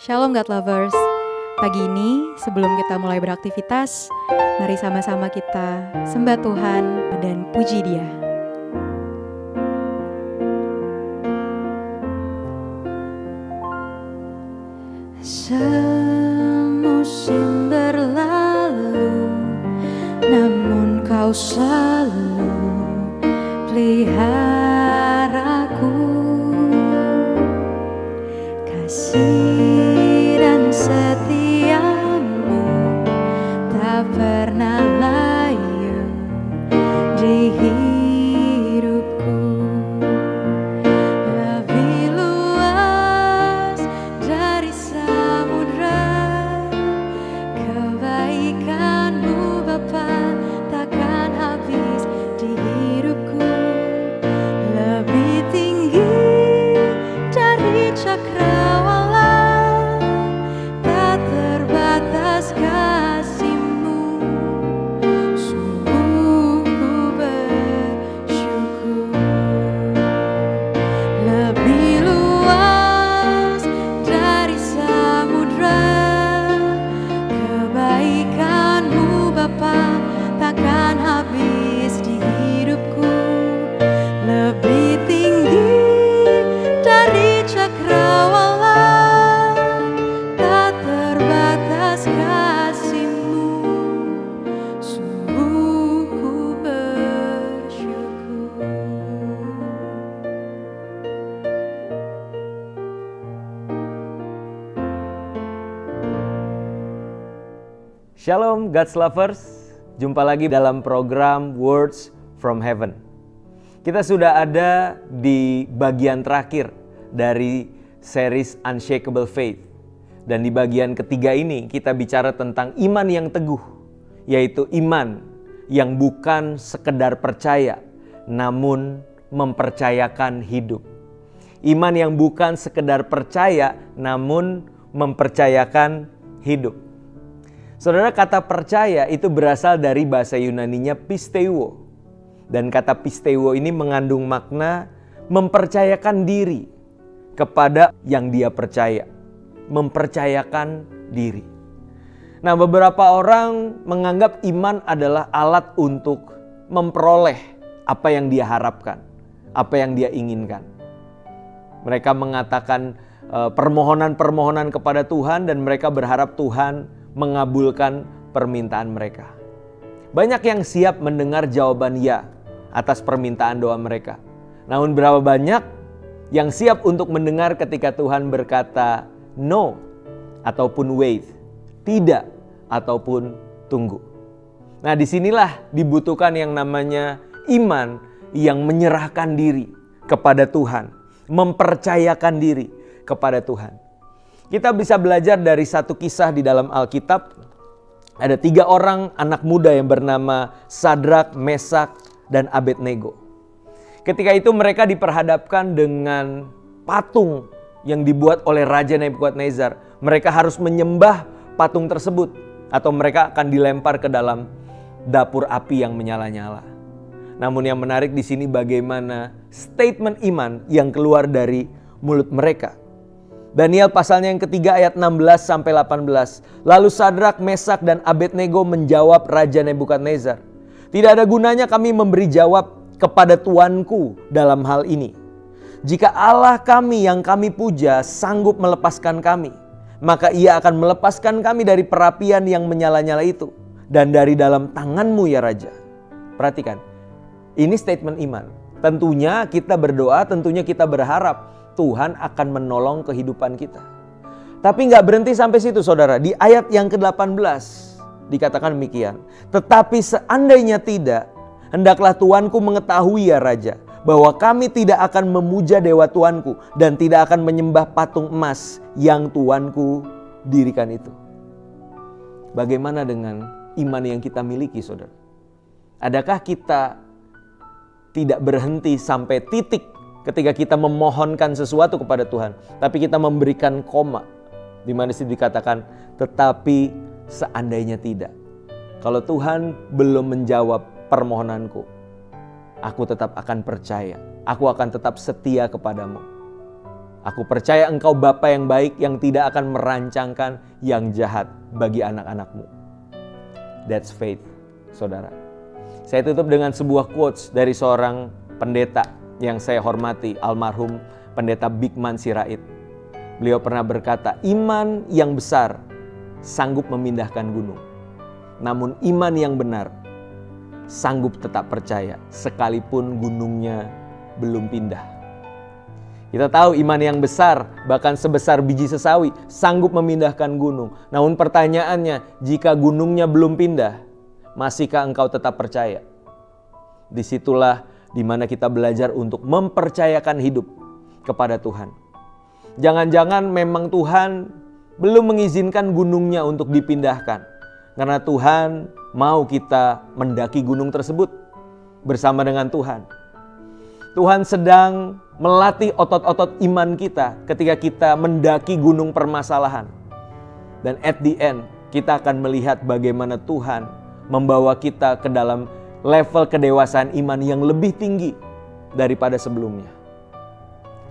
Shalom God Lovers. Pagi ini sebelum kita mulai beraktivitas, mari sama-sama kita sembah Tuhan dan puji Dia. Semusim berlalu, namun Kau selalu peliharaku. Kasih dan setiamu tak pernah layu di hidupku. Lebih luas dari samudra, kebaikan-Mu Bapa takkan habis di hidupku. Lebih tinggi dari cakrawala, tak terbatas kasih-Mu. Sungguh ku bersyukur. Lebih luas dari samudra, kebaikan-Mu Bapa takkan habis di hidupku. Lebih tinggi dari cakrawala, tak terbatas kasih-Mu. Sungguh ku bersyukur. Shalom God's Lovers, jumpa lagi dalam program Words from Heaven. Kita sudah ada di bagian terakhir dari series Unshakable Faith. Dan di bagian ketiga ini kita bicara tentang iman yang teguh, yaitu iman yang bukan sekedar percaya, namun mempercayakan hidup. Iman yang bukan sekedar percaya, namun mempercayakan hidup. Saudara, kata percaya itu berasal dari bahasa Yunaninya pisteuo. Dan kata pisteuo ini mengandung makna mempercayakan diri kepada yang dia percaya. Mempercayakan diri. Nah, beberapa orang menganggap iman adalah alat untuk memperoleh apa yang dia harapkan, apa yang dia inginkan. Mereka mengatakan permohonan-permohonan kepada Tuhan dan mereka berharap Tuhan mengabulkan permintaan mereka. Banyak yang siap mendengar jawaban ya atas permintaan doa mereka. Namun berapa banyak yang siap untuk mendengar ketika Tuhan berkata no ataupun wait, tidak ataupun tunggu. Nah, disinilah dibutuhkan yang namanya iman yang menyerahkan diri kepada Tuhan, mempercayakan diri kepada Tuhan. Kita bisa belajar dari satu kisah di dalam Alkitab. Ada 3 orang anak muda yang bernama Sadrak, Mesak, dan Abednego. Ketika itu mereka diperhadapkan dengan patung yang dibuat oleh Raja Nebukadnezar. Mereka harus menyembah patung tersebut atau mereka akan dilempar ke dalam dapur api yang menyala-nyala. Namun yang menarik di sini bagaimana statement iman yang keluar dari mulut mereka. Daniel pasalnya yang ketiga ayat 16-18. Lalu Sadrak, Mesak, dan Abednego menjawab Raja Nebukadnezar, "Tidak ada gunanya kami memberi jawab kepada tuanku dalam hal ini. Jika Allah kami yang kami puja sanggup melepaskan kami, maka ia akan melepaskan kami dari perapian yang menyala-nyala itu dan dari dalam tanganmu ya Raja." Perhatikan, ini statement iman. Tentunya kita berdoa, tentunya kita berharap Tuhan akan menolong kehidupan kita. Tapi nggak berhenti sampai situ saudara. Di ayat yang ke-18 dikatakan demikian. Tetapi seandainya tidak, hendaklah tuanku mengetahui ya Raja, bahwa kami tidak akan memuja dewa tuanku dan tidak akan menyembah patung emas yang tuanku dirikan itu. Bagaimana dengan iman yang kita miliki saudara? Adakah kita tidak berhenti sampai titik ketika kita memohonkan sesuatu kepada Tuhan, tapi kita memberikan koma, di mana situ dikatakan, tetapi seandainya tidak. Kalau Tuhan belum menjawab permohonanku, aku tetap akan percaya, aku akan tetap setia kepadamu. Aku percaya engkau Bapa yang baik yang tidak akan merancangkan yang jahat bagi anak-anakmu. That's faith, saudara. Saya tutup dengan sebuah quotes dari seorang pendeta yang saya hormati, almarhum pendeta Bigman Sirait. Beliau pernah berkata, iman yang besar sanggup memindahkan gunung. Namun iman yang benar sanggup tetap percaya sekalipun gunungnya belum pindah. Kita tahu iman yang besar bahkan sebesar biji sesawi sanggup memindahkan gunung. Namun pertanyaannya, jika gunungnya belum pindah, masihkah engkau tetap percaya? Disitulah di mana kita belajar untuk mempercayakan hidup kepada Tuhan. Jangan-jangan memang Tuhan belum mengizinkan gunungnya untuk dipindahkan. Karena Tuhan mau kita mendaki gunung tersebut bersama dengan Tuhan. Tuhan sedang melatih otot-otot iman kita ketika kita mendaki gunung permasalahan. Dan at the end kita akan melihat bagaimana Tuhan membawa kita ke dalam level kedewasaan iman yang lebih tinggi daripada sebelumnya.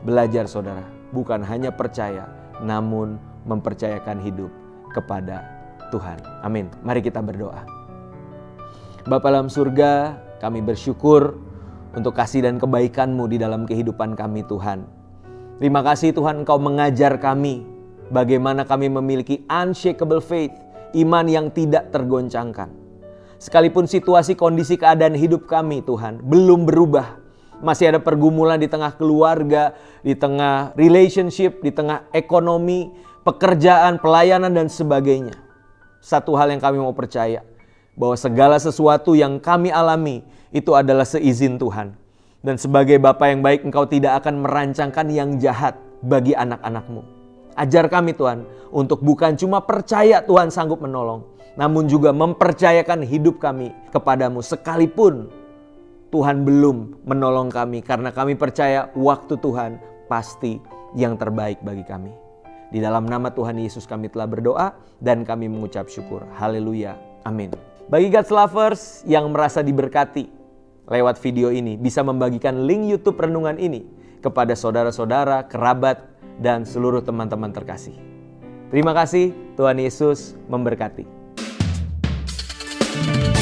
Belajar saudara, bukan hanya percaya, namun mempercayakan hidup kepada Tuhan. Amin. Mari kita berdoa. Bapa dalam surga, kami bersyukur untuk kasih dan kebaikan-Mu di dalam kehidupan kami Tuhan. Terima kasih Tuhan Engkau mengajar kami bagaimana kami memiliki unshakable faith, iman yang tidak tergoncangkan. Sekalipun situasi, kondisi, keadaan hidup kami Tuhan belum berubah. Masih ada pergumulan di tengah keluarga, di tengah relationship, di tengah ekonomi, pekerjaan, pelayanan dan sebagainya. Satu hal yang kami mau percaya, bahwa segala sesuatu yang kami alami itu adalah seizin Tuhan. Dan sebagai Bapa yang baik, Engkau tidak akan merancangkan yang jahat bagi anak-anak-Mu. Ajar kami Tuhan untuk bukan cuma percaya Tuhan sanggup menolong, namun juga mempercayakan hidup kami kepadamu sekalipun Tuhan belum menolong kami, karena kami percaya waktu Tuhan pasti yang terbaik bagi kami. Di dalam nama Tuhan Yesus kami telah berdoa dan kami mengucap syukur. Haleluya. Amin. Bagi God's Lovers yang merasa diberkati lewat video ini, bisa membagikan link YouTube renungan ini kepada saudara-saudara, kerabat, dan seluruh teman-teman terkasih. Terima kasih, Tuhan Yesus memberkati. Tuhan.